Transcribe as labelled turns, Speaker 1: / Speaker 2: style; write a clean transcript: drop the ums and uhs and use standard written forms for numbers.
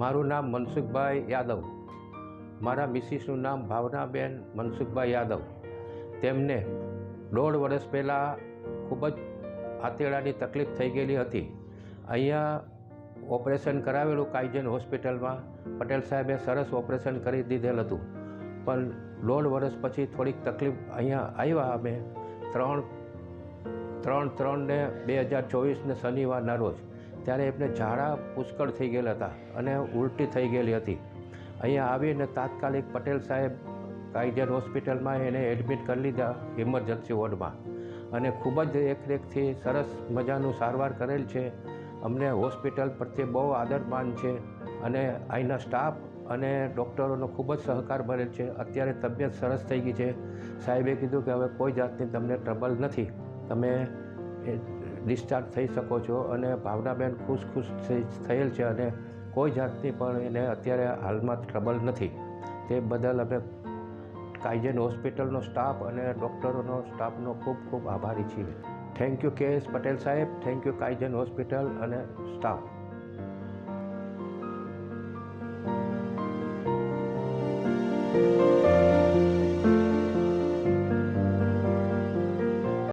Speaker 1: મારું નામ મનસુખભાઈ યાદવ. મારા મિસિસનું નામ ભાવનાબેન મનસુખભાઈ યાદવ. તેમને 1.5 વર્ષ પહેલાં ખૂબ જ આંતરડાની તકલીફ થઈ ગયેલી હતી. અહીંયા ઓપરેશન કરાવેલું કાઈજન હોસ્પિટલમાં. પટેલ સાહેબે સરસ ઓપરેશન કરી દીધેલ હતું, પણ 1.5 વર્ષ પછી થોડીક તકલીફ અહીંયા આવ્યા. અમે 3/3/2024 શનિવારના રોજ, ત્યારે એમને ઝાડા પુષ્કળ થઈ ગયેલા હતા અને ઉલટી થઈ ગયેલી હતી. અહીંયા આવીને તાત્કાલિક પટેલ સાહેબ કાઈજન હોસ્પિટલમાં એને એડમિટ કરી લીધા ઇમરજન્સી વોર્ડમાં, અને ખૂબ જ દેખરેખથી સરસ મજાનું સારવાર કરેલ છે. અમને હોસ્પિટલ પ્રત્યે બહુ આદરમાન છે અને અહીંના સ્ટાફ અને ડૉક્ટરોનો ખૂબ જ સહકાર મળેલ છે. અત્યારે તબિયત સરસ થઈ ગઈ છે. સાહેબે કીધું કે હવે કોઈ જાતની તમને ટ્રબલ નથી, તમે ડિસ્ચાર્જ થઈ શકો છો. અને ભાવનાબેન ખુશ થયેલ છે અને કોઈ જાતની પણ એને અત્યારે હાલમાં ટ્રબલ નથી. તે બદલ અમે કાઈજન હોસ્પિટલનો સ્ટાફ અને ડૉક્ટરોનો સ્ટાફનો ખૂબ ખૂબ આભારી છીએ. થેન્ક યુ કે એસ પટેલ સાહેબ, થેન્ક યુ કાઈજન હોસ્પિટલ અને સ્ટાફ.